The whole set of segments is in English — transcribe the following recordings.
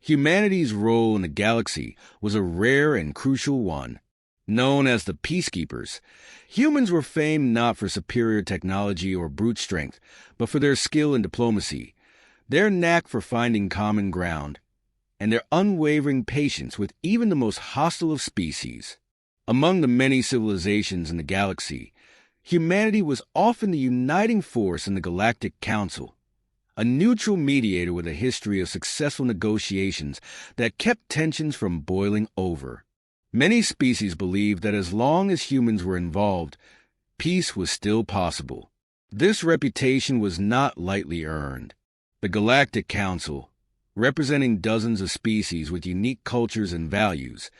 Humanity's role in the galaxy was a rare and crucial one. Known as the peacekeepers, humans were famed not for superior technology or brute strength, but for their skill in diplomacy, their knack for finding common ground, and their unwavering patience with even the most hostile of species. Among the many civilizations in the galaxy, humanity was often the uniting force in the Galactic Council, a neutral mediator with a history of successful negotiations that kept tensions from boiling over. Many species believed that as long as humans were involved, peace was still possible. This reputation was not lightly earned. The Galactic Council, representing dozens of species with unique cultures and values,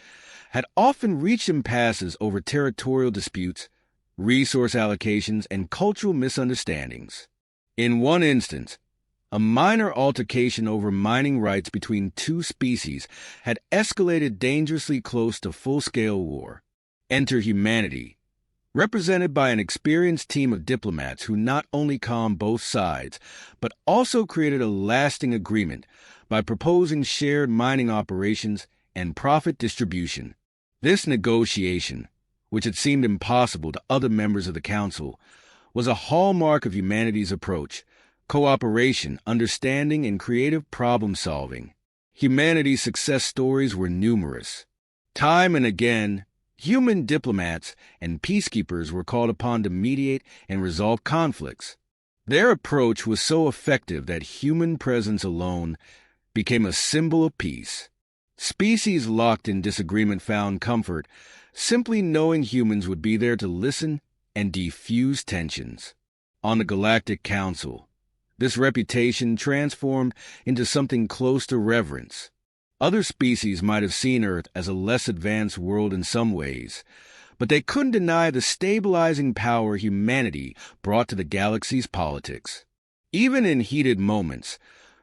had often reached impasses over territorial disputes, resource allocations, and cultural misunderstandings. In one instance, a minor altercation over mining rights between two species had escalated dangerously close to full-scale war. Enter humanity, represented by an experienced team of diplomats who not only calmed both sides, but also created a lasting agreement by proposing shared mining operations and profit distribution. This negotiation, which had seemed impossible to other members of the Council, was a hallmark of humanity's approach: cooperation, understanding, and creative problem-solving. Humanity's success stories were numerous. Time and again, human diplomats and peacekeepers were called upon to mediate and resolve conflicts. Their approach was so effective that human presence alone became a symbol of peace. Species locked in disagreement found comfort simply knowing humans would be there to listen and defuse tensions. On the Galactic Council, this reputation transformed into something close to reverence. Other species might have seen Earth as a less advanced world in some ways, but they couldn't deny the stabilizing power humanity brought to the galaxy's politics. Even in heated moments,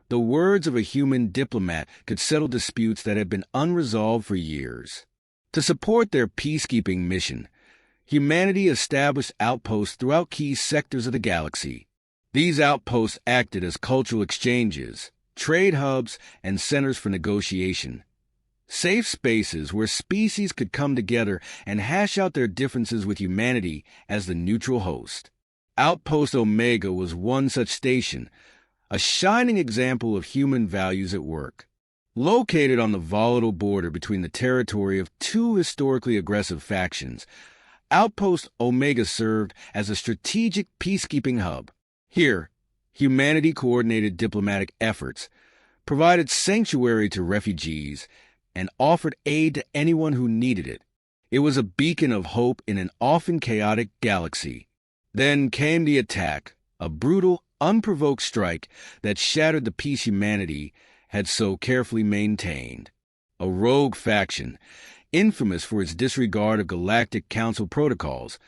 the words of a human diplomat could settle disputes that had been unresolved for years. To support their peacekeeping mission, humanity established outposts throughout key sectors of the galaxy. These outposts acted as cultural exchanges, trade hubs, and centers for negotiation. Safe spaces where species could come together and hash out their differences with humanity as the neutral host. Outpost Omega was one such station, a shining example of human values at work. Located on the volatile border between the territory of two historically aggressive factions, Outpost Omega served as a strategic peacekeeping hub. Here, humanity coordinated diplomatic efforts, provided sanctuary to refugees, and offered aid to anyone who needed it. It was a beacon of hope in an often chaotic galaxy. Then came the attack, a brutal, unprovoked strike that shattered the peace humanity had so carefully maintained. A rogue faction, infamous for its disregard of Galactic Council protocols,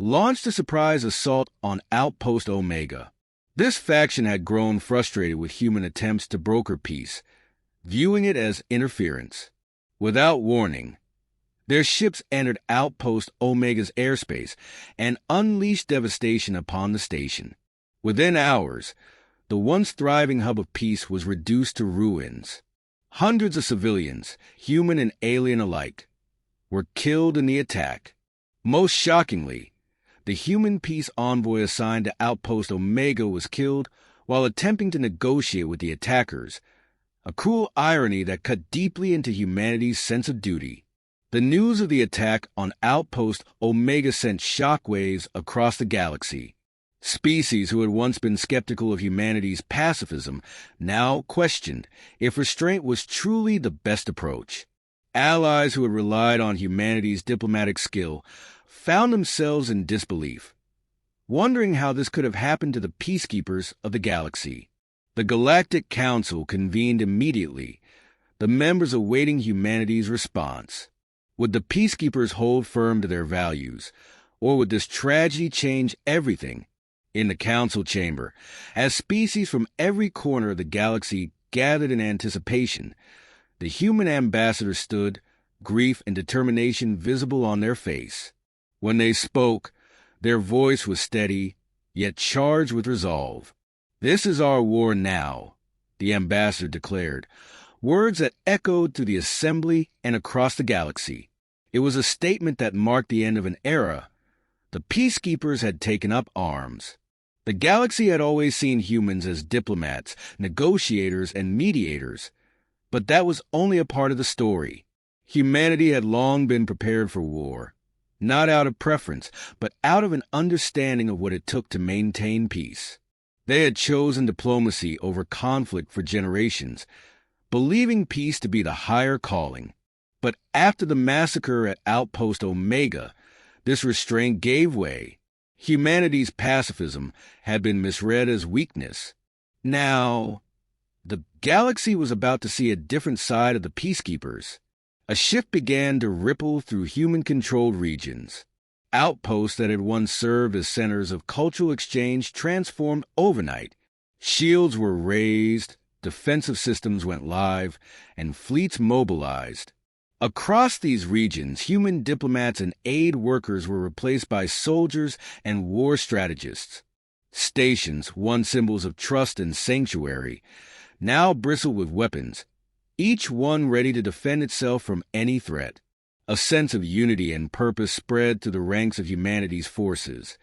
launched a surprise assault on Outpost Omega. This faction had grown frustrated with human attempts to broker peace, viewing it as interference. Without warning, their ships entered Outpost Omega's airspace and unleashed devastation upon the station. Within hours, the once thriving hub of peace was reduced to ruins. Hundreds of civilians, human and alien alike, were killed in the attack. Most shockingly, the human peace envoy assigned to Outpost Omega was killed while attempting to negotiate with the attackers, a cruel irony that cut deeply into humanity's sense of duty. The news of the attack on Outpost Omega sent shockwaves across the galaxy. Species who had once been skeptical of humanity's pacifism now questioned if restraint was truly the best approach. Allies who had relied on humanity's diplomatic skill found themselves in disbelief, wondering how this could have happened to the peacekeepers of the galaxy. The Galactic Council convened immediately, the members awaiting humanity's response. Would the peacekeepers hold firm to their values, or would this tragedy change everything? In the council chamber, as species from every corner of the galaxy gathered in anticipation, the human ambassador stood, grief and determination visible on their face. When they spoke, their voice was steady, yet charged with resolve. "This is our war now," the ambassador declared, words that echoed through the assembly and across the galaxy. It was a statement that marked the end of an era. The peacekeepers had taken up arms. The galaxy had always seen humans as diplomats, negotiators, and mediators, but that was only a part of the story. Humanity had long been prepared for war, not out of preference, but out of an understanding of what it took to maintain peace. They had chosen diplomacy over conflict for generations, believing peace to be the higher calling. But after the massacre at Outpost Omega, this restraint gave way. Humanity's pacifism had been misread as weakness. Now, the galaxy was about to see a different side of the peacekeepers. A shift began to ripple through human-controlled regions. Outposts that had once served as centers of cultural exchange transformed overnight. Shields were raised, defensive systems went live, and fleets mobilized. Across these regions, human diplomats and aid workers were replaced by soldiers and war strategists. Stations, once symbols of trust and sanctuary, now bristled with weapons, each one ready to defend itself from any threat. A sense of unity and purpose spread through the ranks of humanity's forces.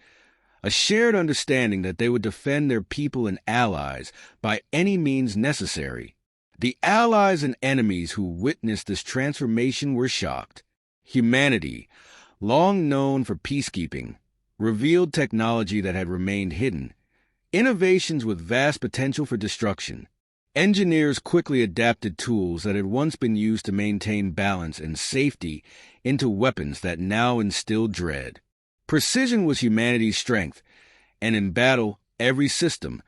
A shared understanding that they would defend their people and allies by any means necessary. The allies and enemies who witnessed this transformation were shocked. Humanity, long known for peacekeeping, revealed technology that had remained hidden, innovations with vast potential for destruction. Engineers quickly adapted tools that had once been used to maintain balance and safety into weapons that now instilled dread. Precision was humanity's strength, and in battle, every system,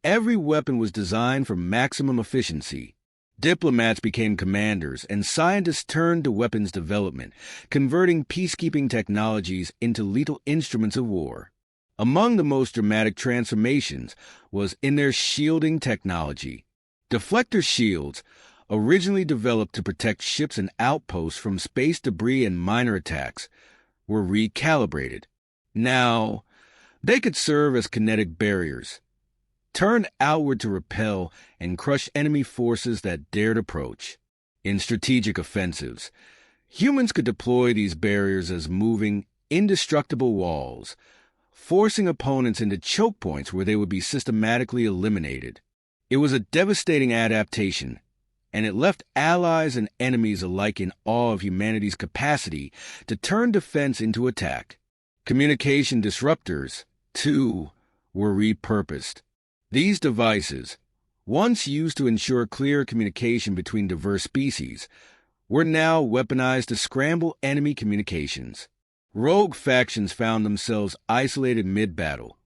every weapon was designed for maximum efficiency. Diplomats became commanders, and scientists turned to weapons development, converting peacekeeping technologies into lethal instruments of war. Among the most dramatic transformations was in their shielding technology. Deflector shields, originally developed to protect ships and outposts from space debris and minor attacks, were recalibrated. Now, they could serve as kinetic barriers, turned outward to repel and crush enemy forces that dared approach. In strategic offensives, humans could deploy these barriers as moving, indestructible walls, forcing opponents into choke points where they would be systematically eliminated. It was a devastating adaptation, and it left allies and enemies alike in awe of humanity's capacity to turn defense into attack. Communication disruptors, too, were repurposed. These devices, once used to ensure clear communication between diverse species, were now weaponized to scramble enemy communications. Rogue factions found themselves isolated mid-battle,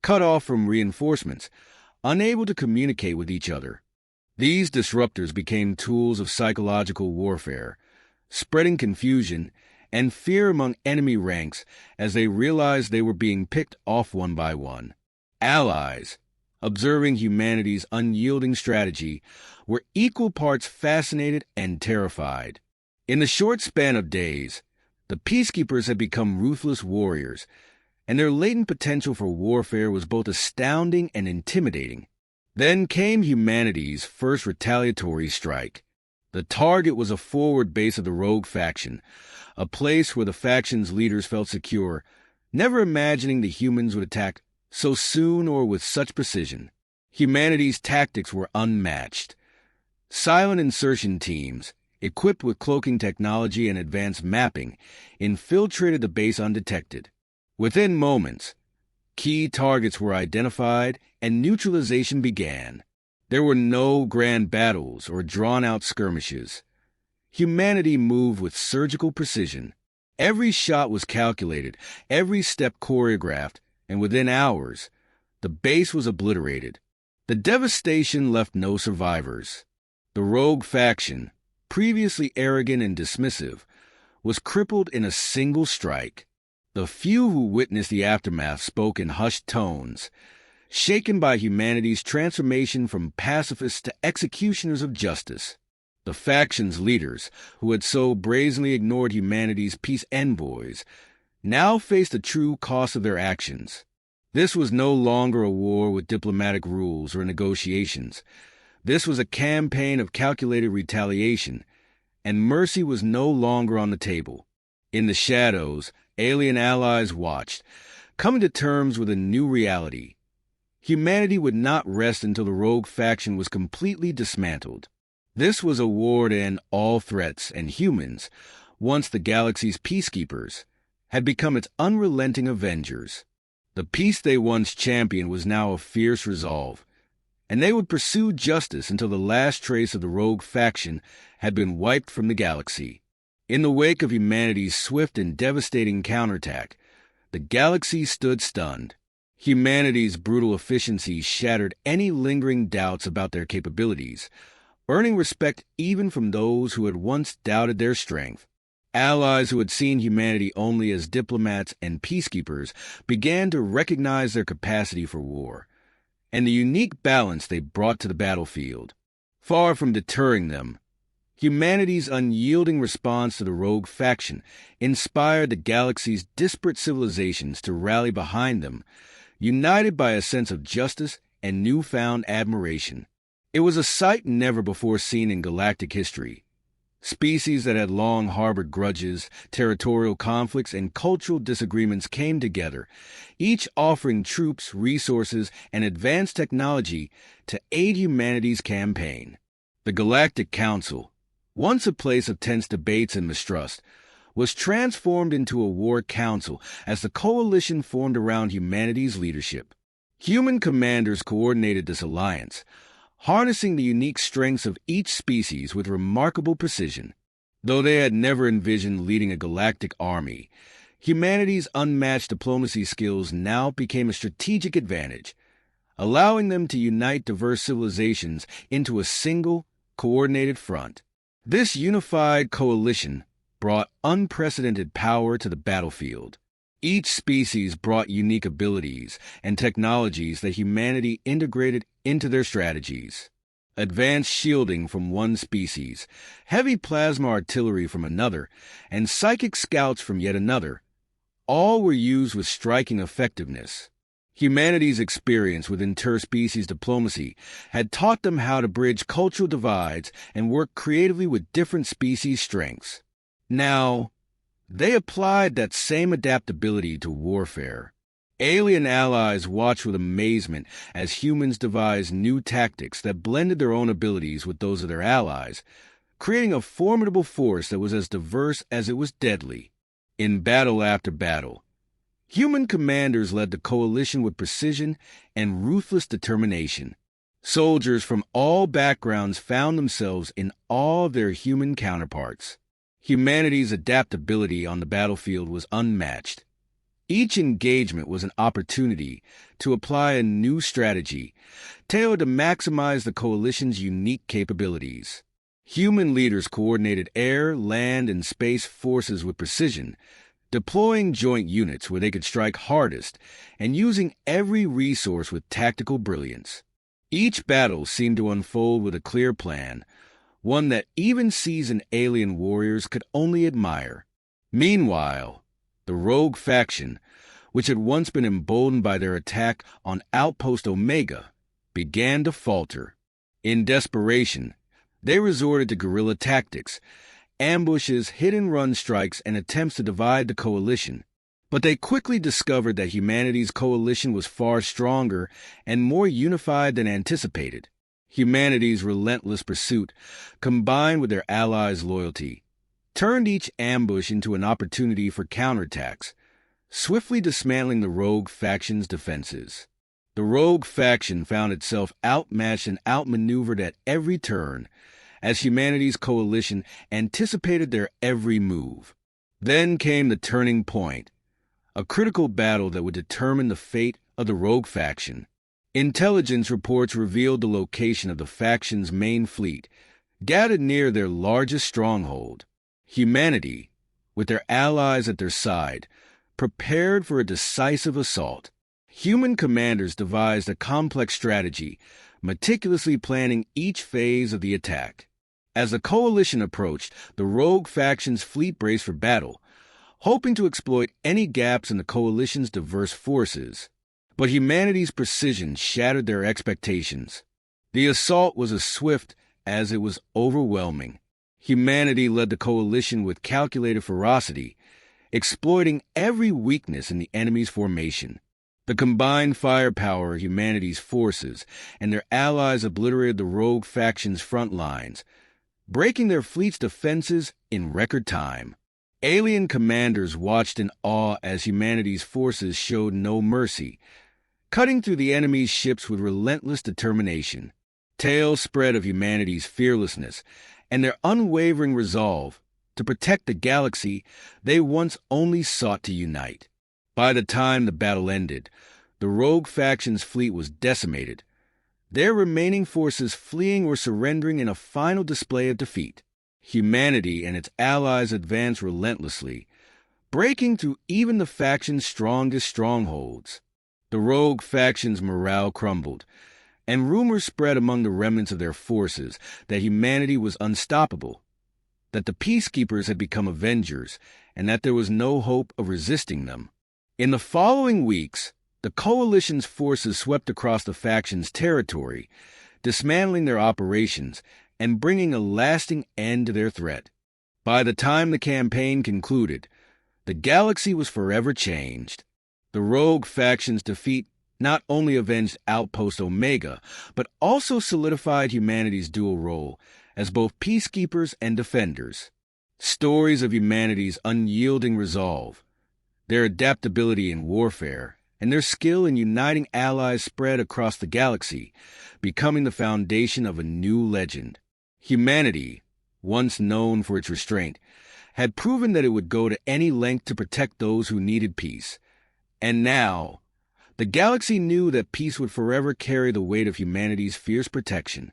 cut off from reinforcements, unable to communicate with each other. These disruptors became tools of psychological warfare, spreading confusion and fear among enemy ranks as they realized they were being picked off one by one. Allies, observing humanity's unyielding strategy, were equal parts fascinated and terrified. In the short span of days, the peacekeepers had become ruthless warriors, and their latent potential for warfare was both astounding and intimidating. Then came humanity's first retaliatory strike. The target was a forward base of the rogue faction, a place where the faction's leaders felt secure, never imagining the humans would attack so soon or with such precision. Humanity's tactics were unmatched. Silent insertion teams, equipped with cloaking technology and advanced mapping, infiltrated the base undetected. Within moments, key targets were identified and neutralization began. There were no grand battles or drawn-out skirmishes. Humanity moved with surgical precision. Every shot was calculated, every step choreographed, and within hours, the base was obliterated. The devastation left no survivors. The rogue faction, previously arrogant and dismissive, was crippled in a single strike. The few who witnessed the aftermath spoke in hushed tones, shaken by humanity's transformation from pacifists to executioners of justice. The faction's leaders, who had so brazenly ignored humanity's peace envoys, now faced the true cost of their actions. This was no longer a war with diplomatic rules or negotiations, This was a campaign of calculated retaliation, and mercy was no longer on the table. In the shadows, alien allies watched, coming to terms with a new reality. Humanity would not rest until the rogue faction was completely dismantled. This was a war to end all threats, and humans, once the galaxy's peacekeepers, had become its unrelenting avengers. The peace they once championed was now a fierce resolve, and they would pursue justice until the last trace of the rogue faction had been wiped from the galaxy. In the wake of humanity's swift and devastating counterattack, the galaxy stood stunned. Humanity's brutal efficiency shattered any lingering doubts about their capabilities, earning respect even from those who had once doubted their strength. Allies who had seen humanity only as diplomats and peacekeepers began to recognize their capacity for war, and the unique balance they brought to the battlefield. Far from deterring them, humanity's unyielding response to the rogue faction inspired the galaxy's disparate civilizations to rally behind them, united by a sense of justice and newfound admiration. It was a sight never before seen in galactic history. Species that had long harbored grudges, territorial conflicts, and cultural disagreements came together, each offering troops, resources, and advanced technology to aid humanity's campaign. The Galactic Council, once a place of tense debates and mistrust, was transformed into a war council as the coalition formed around humanity's leadership. Human commanders coordinated this alliance, harnessing the unique strengths of each species with remarkable precision. Though they had never envisioned leading a galactic army, humanity's unmatched diplomacy skills now became a strategic advantage, allowing them to unite diverse civilizations into a single, coordinated front. This unified coalition brought unprecedented power to the battlefield. Each species brought unique abilities and technologies that humanity integrated into their strategies. Advanced shielding from one species, heavy plasma artillery from another, and psychic scouts from yet another, all were used with striking effectiveness. Humanity's experience with interspecies diplomacy had taught them how to bridge cultural divides and work creatively with different species' strengths. Now, they applied that same adaptability to warfare. Alien allies watched with amazement as humans devised new tactics that blended their own abilities with those of their allies, creating a formidable force that was as diverse as it was deadly. In battle after battle, human commanders led the coalition with precision and ruthless determination. Soldiers from all backgrounds found themselves in awe of their human counterparts. Humanity's adaptability on the battlefield was unmatched. Each engagement was an opportunity to apply a new strategy, tailored to maximize the coalition's unique capabilities. Human leaders coordinated air, land, and space forces with precision, deploying joint units where they could strike hardest and using every resource with tactical brilliance. Each battle seemed to unfold with a clear plan, one that even seasoned alien warriors could only admire. Meanwhile, the rogue faction, which had once been emboldened by their attack on Outpost Omega, began to falter. In desperation, they resorted to guerrilla tactics, ambushes, hit-and-run strikes, and attempts to divide the coalition. But they quickly discovered that humanity's coalition was far stronger and more unified than anticipated. Humanity's relentless pursuit, combined with their allies' loyalty, turned each ambush into an opportunity for counterattacks, swiftly dismantling the rogue faction's defenses. The rogue faction found itself outmatched and outmaneuvered at every turn, as humanity's coalition anticipated their every move. Then came the turning point, a critical battle that would determine the fate of the rogue faction. Intelligence reports revealed the location of the faction's main fleet, gathered near their largest stronghold. Humanity, with their allies at their side, prepared for a decisive assault. Human commanders devised a complex strategy, meticulously planning each phase of the attack. As the coalition approached, the rogue faction's fleet braced for battle, hoping to exploit any gaps in the coalition's diverse forces. But humanity's precision shattered their expectations. The assault was as swift as it was overwhelming. Humanity led the coalition with calculated ferocity, exploiting every weakness in the enemy's formation. The combined firepower of humanity's forces and their allies obliterated the rogue faction's front lines, breaking their fleet's defenses in record time. Alien commanders watched in awe as humanity's forces showed no mercy, cutting through the enemy's ships with relentless determination. Tales spread of humanity's fearlessness and their unwavering resolve to protect the galaxy they once only sought to unite. By the time the battle ended, the rogue faction's fleet was decimated, their remaining forces fleeing or surrendering in a final display of defeat. Humanity and its allies advanced relentlessly, breaking through even the faction's strongest strongholds. The rogue faction's morale crumbled, and rumors spread among the remnants of their forces that humanity was unstoppable, that the peacekeepers had become avengers, and that there was no hope of resisting them. In the following weeks, the coalition's forces swept across the faction's territory, dismantling their operations and bringing a lasting end to their threat. By the time the campaign concluded, the galaxy was forever changed. The rogue faction's defeat not only avenged Outpost Omega, but also solidified humanity's dual role as both peacekeepers and defenders. Stories of humanity's unyielding resolve, their adaptability in warfare, and their skill in uniting allies spread across the galaxy, becoming the foundation of a new legend. Humanity, once known for its restraint, had proven that it would go to any length to protect those who needed peace. And now, the galaxy knew that peace would forever carry the weight of humanity's fierce protection.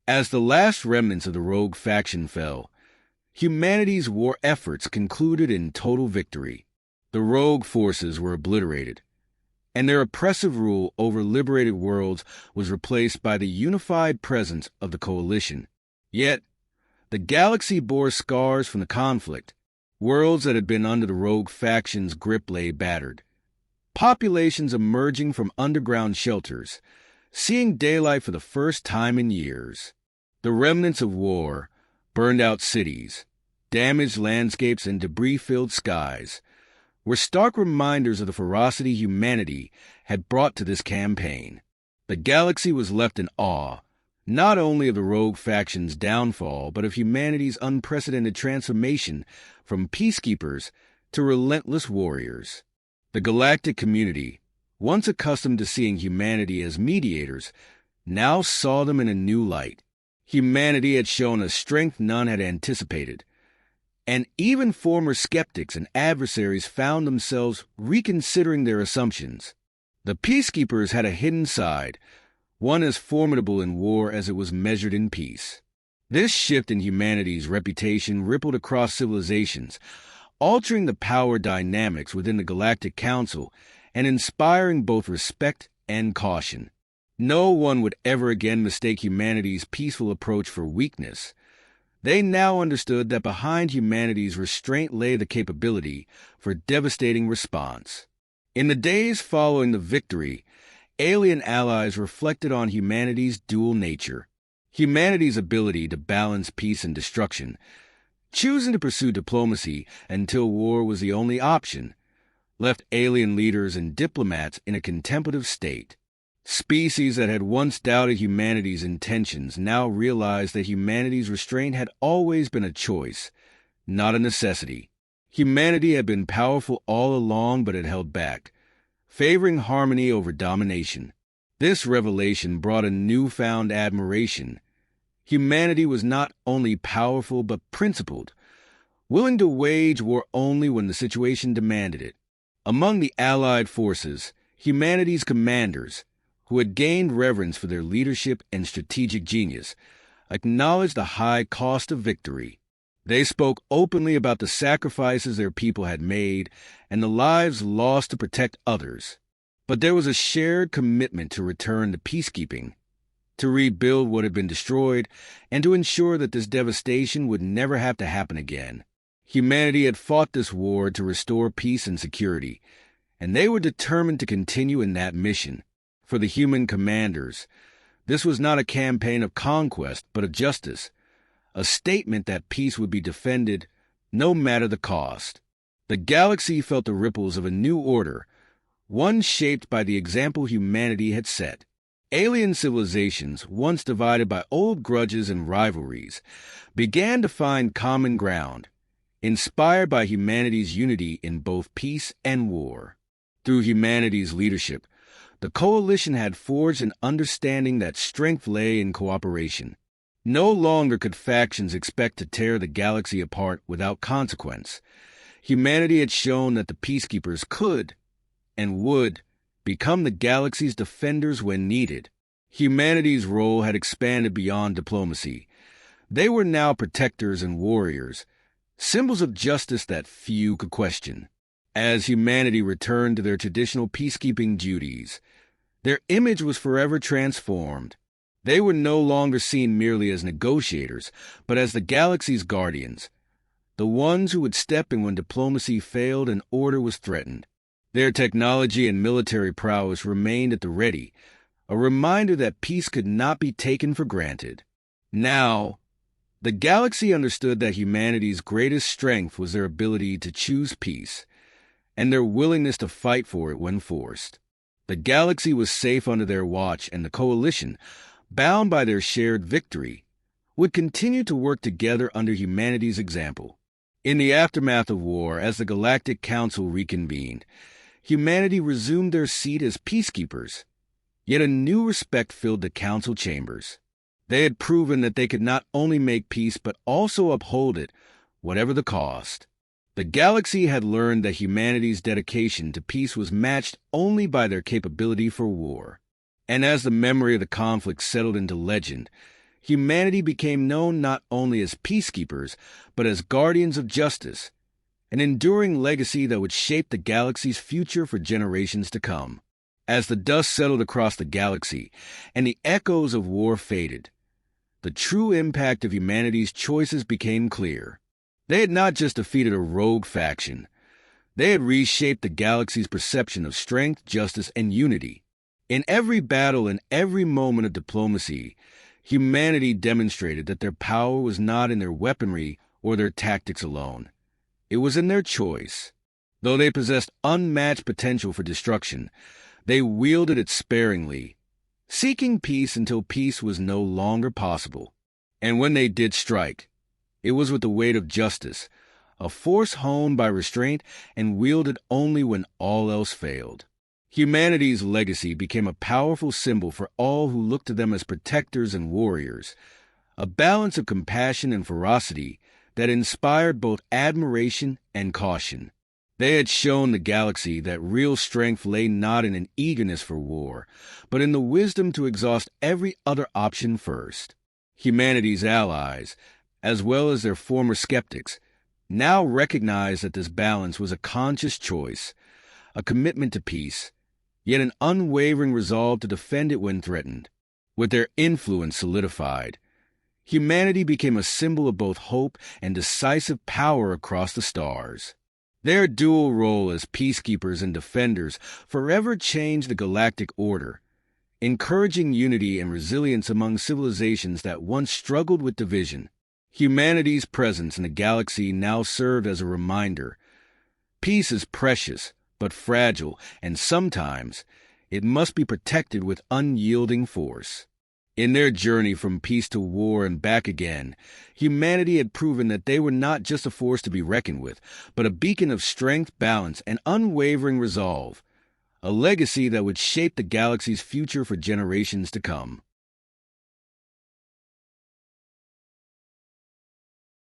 As the last remnants of the rogue faction fell, humanity's war efforts concluded in total victory. The rogue forces were obliterated, and their oppressive rule over liberated worlds was replaced by the unified presence of the coalition. Yet, the galaxy bore scars from the conflict. Worlds that had been under the rogue faction's grip lay battered, populations emerging from underground shelters, seeing daylight for the first time in years. The remnants of war, burned-out cities, damaged landscapes, and debris-filled skies were stark reminders of the ferocity humanity had brought to this campaign. The galaxy was left in awe, not only of the rogue faction's downfall, but of humanity's unprecedented transformation from peacekeepers to relentless warriors. The galactic community, once accustomed to seeing humanity as mediators, now saw them in a new light. Humanity had shown a strength none had anticipated, and even former skeptics and adversaries found themselves reconsidering their assumptions. The peacekeepers had a hidden side, one as formidable in war as it was measured in peace. This shift in humanity's reputation rippled across civilizations, altering the power dynamics within the Galactic Council and inspiring both respect and caution. No one would ever again mistake humanity's peaceful approach for weakness. They now understood that behind humanity's restraint lay the capability for devastating response. In the days following the victory, alien allies reflected on humanity's dual nature, humanity's ability to balance peace and destruction, choosing to pursue diplomacy until war was the only option, left alien leaders and diplomats in a contemplative state. Species that had once doubted humanity's intentions now realized that humanity's restraint had always been a choice, not a necessity. Humanity had been powerful all along but had held back, favoring harmony over domination. This revelation brought a newfound admiration. Humanity was not only powerful but principled, willing to wage war only when the situation demanded it. Among the Allied forces, humanity's commanders, who had gained reverence for their leadership and strategic genius, acknowledged the high cost of victory. They spoke openly about the sacrifices their people had made and the lives lost to protect others. But there was a shared commitment to return to peacekeeping, to rebuild what had been destroyed, and to ensure that this devastation would never have to happen again. Humanity had fought this war to restore peace and security, and they were determined to continue in that mission. For the human commanders, This was not a campaign of conquest, but of justice, a statement that peace would be defended no matter the cost. The galaxy felt the ripples of a new order, one shaped by the example humanity had set. Alien civilizations, once divided by old grudges and rivalries, began to find common ground, inspired by humanity's unity in both peace and war. Through humanity's leadership, the coalition had forged an understanding that strength lay in cooperation. No longer could factions expect to tear the galaxy apart without consequence. Humanity had shown that the peacekeepers could, and would, become the galaxy's defenders when needed. Humanity's role had expanded beyond diplomacy. They were now protectors and warriors, symbols of justice that few could question. As humanity returned to their traditional peacekeeping duties, their image was forever transformed. They were no longer seen merely as negotiators, but as the galaxy's guardians, the ones who would step in when diplomacy failed and order was threatened. Their technology and military prowess remained at the ready, a reminder that peace could not be taken for granted. Now, the galaxy understood that humanity's greatest strength was their ability to choose peace, and their willingness to fight for it when forced. The galaxy was safe under their watch, and the coalition, bound by their shared victory, would continue to work together under humanity's example. In the aftermath of war, as the Galactic Council reconvened, humanity resumed their seat as peacekeepers, yet a new respect filled the council chambers. They had proven that they could not only make peace but also uphold it, whatever the cost. The galaxy had learned that humanity's dedication to peace was matched only by their capability for war. And as the memory of the conflict settled into legend, humanity became known not only as peacekeepers, but as guardians of justice, an enduring legacy that would shape the galaxy's future for generations to come. As the dust settled across the galaxy and the echoes of war faded, the true impact of humanity's choices became clear. They had not just defeated a rogue faction. They had reshaped the galaxy's perception of strength, justice, and unity. In every battle and every moment of diplomacy, humanity demonstrated that their power was not in their weaponry or their tactics alone. It was in their choice. Though they possessed unmatched potential for destruction, they wielded it sparingly, seeking peace until peace was no longer possible. And when they did strike, it was with the weight of justice, a force honed by restraint and wielded only when all else failed. Humanity's legacy became a powerful symbol for all who looked to them as protectors and warriors, a balance of compassion and ferocity that inspired both admiration and caution. They had shown the galaxy that real strength lay not in an eagerness for war, but in the wisdom to exhaust every other option first. Humanity's allies, as well as their former skeptics, now recognized that this balance was a conscious choice, a commitment to peace, yet an unwavering resolve to defend it when threatened. With their influence solidified, humanity became a symbol of both hope and decisive power across the stars. Their dual role as peacekeepers and defenders forever changed the galactic order, encouraging unity and resilience among civilizations that once struggled with division. Humanity's presence in the galaxy now served as a reminder. Peace is precious, but fragile, and sometimes it must be protected with unyielding force. In their journey from peace to war and back again, humanity had proven that they were not just a force to be reckoned with, but a beacon of strength, balance, and unwavering resolve, a legacy that would shape the galaxy's future for generations to come.